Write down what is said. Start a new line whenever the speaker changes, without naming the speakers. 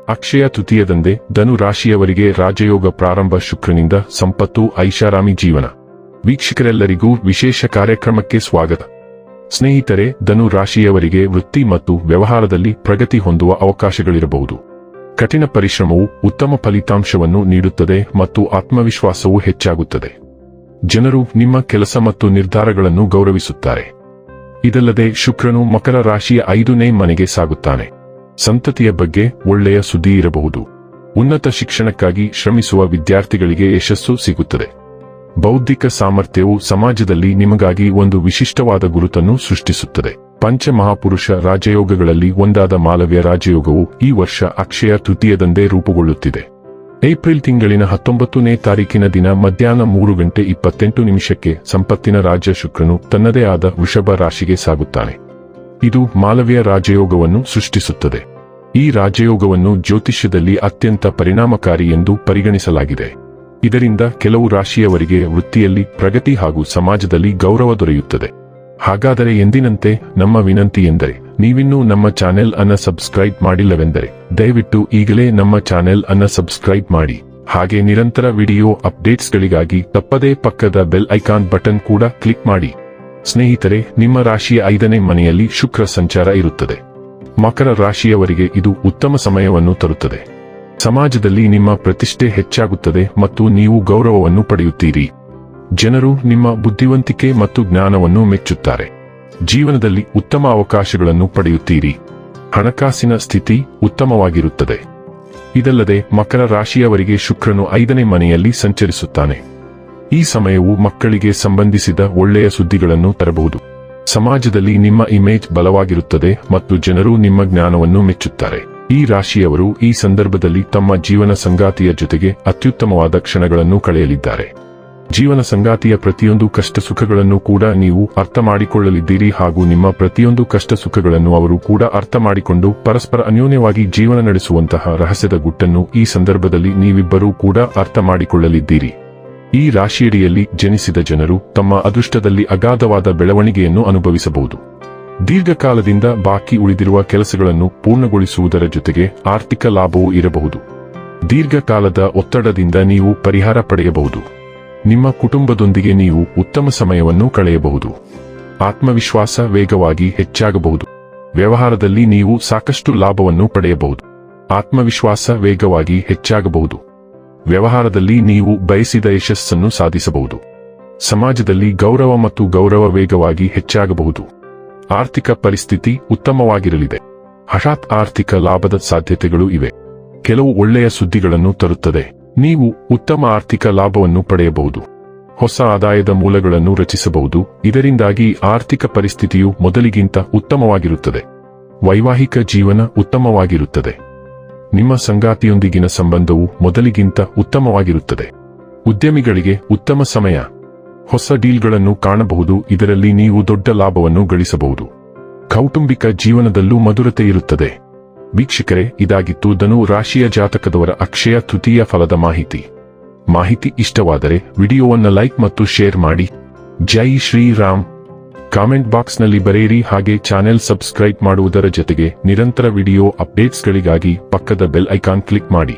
ಅಕ್ಷಯ ತೃತೀಯದಂದೇ ಧನು ರಾಶಿಯವರಿಗೆ ರಾಜಯೋಗ ಪ್ರಾರಂಭ. ಶುಕ್ರನಿಂದ ಸಂಪತ್ತು, ಐಷಾರಾಮಿ ಜೀವನ. ವೀಕ್ಷಕರೆಲ್ಲರಿಗೂ ವಿಶೇಷ ಕಾರ್ಯಕ್ರಮಕ್ಕೆ ಸ್ವಾಗತ. ಸ್ನೇಹಿತರೆ, ಧನು ರಾಶಿಯವರಿಗೆ ವೃತ್ತಿ ಮತ್ತು ವ್ಯವಹಾರದಲ್ಲಿ ಪ್ರಗತಿ ಹೊಂದುವ ಅವಕಾಶಗಳಿರಬಹುದು. ಕಠಿಣ ಪರಿಶ್ರಮವು ಉತ್ತಮ ಫಲಿತಾಂಶವನ್ನು ನೀಡುತ್ತದೆ ಮತ್ತು ಆತ್ಮವಿಶ್ವಾಸವೂ ಹೆಚ್ಚಾಗುತ್ತದೆ. ಜನರು ನಿಮ್ಮ ಕೆಲಸ ಮತ್ತು ನಿರ್ಧಾರಗಳನ್ನು ಗೌರವಿಸುತ್ತಾರೆ. ಇದಲ್ಲದೆ ಶುಕ್ರನು ಮಕರ ರಾಶಿಯ 5ನೇ ಮನೆಗೆ ಸಾಗುತ್ತಾನೆ. ಸಂತತಿಯ ಬಗ್ಗೆ ಒಳ್ಳೆಯ ಸುದ್ದಿ ಇರಬಹುದು. ಉನ್ನತ ಶಿಕ್ಷಣಕ್ಕಾಗಿ ಶ್ರಮಿಸುವ ವಿದ್ಯಾರ್ಥಿಗಳಿಗೆ ಯಶಸ್ಸು ಸಿಗುತ್ತದೆ. ಬೌದ್ಧಿಕ ಸಾಮರ್ಥ್ಯವು ಸಮಾಜದಲ್ಲಿ ನಿಮಗಾಗಿ ಒಂದು ವಿಶಿಷ್ಟವಾದ ಗುರುತನ್ನು ಸೃಷ್ಟಿಸುತ್ತದೆ. ಪಂಚಮಹಾಪುರುಷ ರಾಜಯೋಗಗಳಲ್ಲಿ ಒಂದಾದ ಮಾಲವ್ಯ ರಾಜಯೋಗವು ಈ ವರ್ಷ ಅಕ್ಷಯ ತೃತೀಯದಂದೇ ರೂಪುಗೊಳ್ಳುತ್ತಿದೆ. ಏಪ್ರಿಲ್ ತಿಂಗಳಿನ 19ನೇ ತಾರೀಕಿನ ದಿನ ಮಧ್ಯಾಹ್ನ 3:28 ಸಂಪತ್ತಿನ ರಾಜ ಶುಕ್ರನು ತನ್ನದೇ ಆದ ವೃಷಭ ರಾಶಿಗೆ ಸಾಗುತ್ತಾನೆ. ಇದು ಮಾಲವ್ಯ ರಾಜಯೋಗವನ್ನು ಸೃಷ್ಟಿಸುತ್ತದೆ. ಈ ರಾಜಯೋಗವನ್ನು ಜ್ಯೋತಿಷ್ಯದಲ್ಲಿ ಅತ್ಯಂತ ಪರಿಣಾಮಕಾರಿ ಎಂದು ಪರಿಗಣಿಸಲಾಗಿದೆ. ಇದರಿಂದ ಕೆಲವು ರಾಶಿಯವರಿಗೆ ವೃತ್ತಿಯಲ್ಲಿ ಪ್ರಗತಿ ಹಾಗೂ ಸಮಾಜದಲ್ಲಿ ಗೌರವ ದೊರೆಯುತ್ತದೆ. ಹಾಗಾದರೆ ಎಂದಿನಂತೆ ನಮ್ಮ ವಿನಂತಿ ಎಂದರೆ, ನೀವಿನ್ನೂ ನಮ್ಮ ಚಾನೆಲ್ ಅನ್ನು ಸಬ್ಸ್ಕ್ರೈಬ್ ಮಾಡಿಲ್ಲವೆಂದರೆ ದಯವಿಟ್ಟು ಈಗಲೇ ನಮ್ಮ ಚಾನೆಲ್ ಅನ್ನು ಸಬ್ಸ್ಕ್ರೈಬ್ ಮಾಡಿ. ಹಾಗೆ ನಿರಂತರ ವಿಡಿಯೋ ಅಪ್ಡೇಟ್ಸ್ಗಳಿಗಾಗಿ ತಪ್ಪದೇ ಪಕ್ಕದ ಬೆಲ್ ಐಕಾನ್ ಬಟನ್ ಕೂಡ ಕ್ಲಿಕ್ ಮಾಡಿ. ಸ್ನೇಹಿತರೆ, ನಿಮ್ಮ ರಾಶಿಯ 5ನೇ ಮನೆಯಲ್ಲಿ ಶುಕ್ರ ಸಂಚಾರ ಇರುತ್ತದೆ. ಮಕರ ರಾಶಿಯವರಿಗೆ ಇದು ಉತ್ತಮ ಸಮಯವನ್ನು ತರುತ್ತದೆ. ಸಮಾಜದಲ್ಲಿ ನಿಮ್ಮ ಪ್ರತಿಷ್ಠೆ ಹೆಚ್ಚಾಗುತ್ತದೆ ಮತ್ತು ನೀವು ಗೌರವವನ್ನು ಪಡೆಯುತ್ತೀರಿ. ಜನರು ನಿಮ್ಮ ಬುದ್ಧಿವಂತಿಕೆ ಮತ್ತು ಜ್ಞಾನವನ್ನು ಮೆಚ್ಚುತ್ತಾರೆ. ಜೀವನದಲ್ಲಿ ಉತ್ತಮ ಅವಕಾಶಗಳನ್ನು ಪಡೆಯುತ್ತೀರಿ. ಹಣಕಾಸಿನ ಸ್ಥಿತಿ ಉತ್ತಮವಾಗಿರುತ್ತದೆ. ಇದಲ್ಲದೆ ಮಕರ ರಾಶಿಯವರಿಗೆ ಶುಕ್ರನು 5ನೇ ಮನೆಯಲ್ಲಿ ಸಂಚರಿಸುತ್ತಾನೆ. ಈ ಸಮಯವು ಮಕ್ಕಳಿಗೆ ಸಂಬಂಧಿಸಿದ ಒಳ್ಳೆಯ ಸುದ್ದಿಗಳನ್ನು ತರಬಹುದು. ಸಮಾಜದಲ್ಲಿ ನಿಮ್ಮ ಇಮೇಜ್ ಬಲವಾಗಿರುತ್ತದೆ ಮತ್ತು ಜನರು ನಿಮ್ಮ ಜ್ಞಾನವನ್ನು ಮೆಚ್ಚುತ್ತಾರೆ. ಈ ರಾಶಿಯವರು ಈ ಸಂದರ್ಭದಲ್ಲಿ ತಮ್ಮ ಜೀವನ ಸಂಗಾತಿಯ ಜೊತೆಗೆ ಅತ್ಯುತ್ತಮವಾದ ಕ್ಷಣಗಳನ್ನು ಕಳೆಯಲಿದ್ದಾರೆ. ಜೀವನ ಸಂಗಾತಿಯ ಪ್ರತಿಯೊಂದು ಕಷ್ಟ ಸುಖಗಳನ್ನು ಕೂಡ ನೀವು ಅರ್ಥ ಮಾಡಿಕೊಳ್ಳಲಿದ್ದೀರಿ ಹಾಗೂ ನಿಮ್ಮ ಪ್ರತಿಯೊಂದು ಕಷ್ಟ ಸುಖಗಳನ್ನು ಅವರು ಕೂಡ ಅರ್ಥ ಮಾಡಿಕೊಂಡು ಪರಸ್ಪರ ಅನ್ಯೋನ್ಯವಾಗಿ ಜೀವನ ನಡೆಸುವಂತಹ ರಹಸ್ಯದ ಗುಟ್ಟನ್ನು ಈ ಸಂದರ್ಭದಲ್ಲಿ ನೀವಿಬ್ಬರೂ ಕೂಡ ಅರ್ಥ ಮಾಡಿಕೊಳ್ಳಲಿದ್ದೀರಿ. ಈ ರಾಶಿಯಡಿಯಲ್ಲಿ ಜನಿಸಿದ ಜನರು ತಮ್ಮ ಅದೃಷ್ಟದಲ್ಲಿ ಅಗಾಧವಾದ ಬೆಳವಣಿಗೆಯನ್ನು ಅನುಭವಿಸಬಹುದು. ದೀರ್ಘಕಾಲದಿಂದ ಬಾಕಿ ಉಳಿದಿರುವ ಕೆಲಸಗಳನ್ನು ಪೂರ್ಣಗೊಳಿಸುವುದರ ಜೊತೆಗೆ ಆರ್ಥಿಕ ಲಾಭವೂ ಇರಬಹುದು. ದೀರ್ಘಕಾಲದ ಒತ್ತಡದಿಂದ ನೀವು ಪರಿಹಾರ ಪಡೆಯಬಹುದು. ನಿಮ್ಮ ಕುಟುಂಬದೊಂದಿಗೆ ನೀವು ಉತ್ತಮ ಸಮಯವನ್ನು ಕಳೆಯಬಹುದು. ಆತ್ಮವಿಶ್ವಾಸ ವೇಗವಾಗಿ ಹೆಚ್ಚಾಗಬಹುದು. ವ್ಯವಹಾರದಲ್ಲಿ ನೀವು ಸಾಕಷ್ಟು ಲಾಭವನ್ನು ಪಡೆಯಬಹುದು. ಆತ್ಮವಿಶ್ವಾಸ ವೇಗವಾಗಿ ಹೆಚ್ಚಾಗಬಹುದು. ವ್ಯವಹಾರದಲ್ಲಿ ನೀವು ಬಯಸಿದ ಯಶಸ್ಸನ್ನು ಸಾಧಿಸಬಹುದು. ಸಮಾಜದಲ್ಲಿ ಗೌರವ ಮತ್ತು ಗೌರವ ವೇಗವಾಗಿ ಹೆಚ್ಚಾಗಬಹುದು. ಆರ್ಥಿಕ ಪರಿಸ್ಥಿತಿ ಉತ್ತಮವಾಗಿರಲಿದೆ. ಹಠಾತ್ ಆರ್ಥಿಕ ಲಾಭದ ಸಾಧ್ಯತೆಗಳು ಇವೆ. ಕೆಲವು ಒಳ್ಳೆಯ ಸುದ್ದಿಗಳನ್ನು ತರುತ್ತದೆ. ನೀವು ಉತ್ತಮ ಆರ್ಥಿಕ ಲಾಭವನ್ನು ಪಡೆಯಬಹುದು. ಹೊಸ ಆದಾಯದ ಮೂಲಗಳನ್ನು ರಚಿಸಬಹುದು. ಇದರಿಂದಾಗಿ ಆರ್ಥಿಕ ಪರಿಸ್ಥಿತಿಯು ಮೊದಲಿಗಿಂತ ಉತ್ತಮವಾಗಿರುತ್ತದೆ. ವೈವಾಹಿಕ ಜೀವನ ಉತ್ತಮವಾಗಿರುತ್ತದೆ. ನಿಮ್ಮ ಸಂಗಾತಿಯೊಂದಿಗಿನ ಸಂಬಂಧವು ಮೊದಲಿಗಿಂತ ಉತ್ತಮವಾಗಿರುತ್ತದೆ. ಉದ್ಯಮಿಗಳಿಗೆ ಉತ್ತಮ ಸಮಯ. ಹೊಸ ಡೀಲ್ಗಳನ್ನು ಕಾಣಬಹುದು. ಇದರಲ್ಲಿ ನೀವು ದೊಡ್ಡ ಲಾಭವನ್ನು ಗಳಿಸಬಹುದು. ಕೌಟುಂಬಿಕ ಜೀವನದಲ್ಲೂ ಮಧುರತೆ ಇರುತ್ತದೆ. ವೀಕ್ಷಕರೇ, ಇದಾಗಿತ್ತು ಧನು ರಾಶಿಯ ಜಾತಕದವರ ಅಕ್ಷಯ ತೃತೀಯ ಫಲದ ಮಾಹಿತಿ ಇಷ್ಟವಾದರೆ ವಿಡಿಯೋವನ್ನು ಲೈಕ್ ಮತ್ತು ಶೇರ್ ಮಾಡಿ. ಜೈ ಶ್ರೀರಾಮ್. ಕಾಮೆಂಟ್ ಬಾಕ್ಸ್ನಲ್ಲಿ ಬರೆಯಿರಿ. ಹಾಗೆ ಚಾನೆಲ್ ಸಬ್ಸ್ಕ್ರೈಬ್ ಮಾಡುವುದರ ಜೊತೆಗೆ ನಿರಂತರ ವಿಡಿಯೋ ಅಪ್ಡೇಟ್ಸ್ಗಳಿಗಾಗಿ ಪಕ್ಕದ ಬೆಲ್ ಐಕಾನ್ ಕ್ಲಿಕ್ ಮಾಡಿ.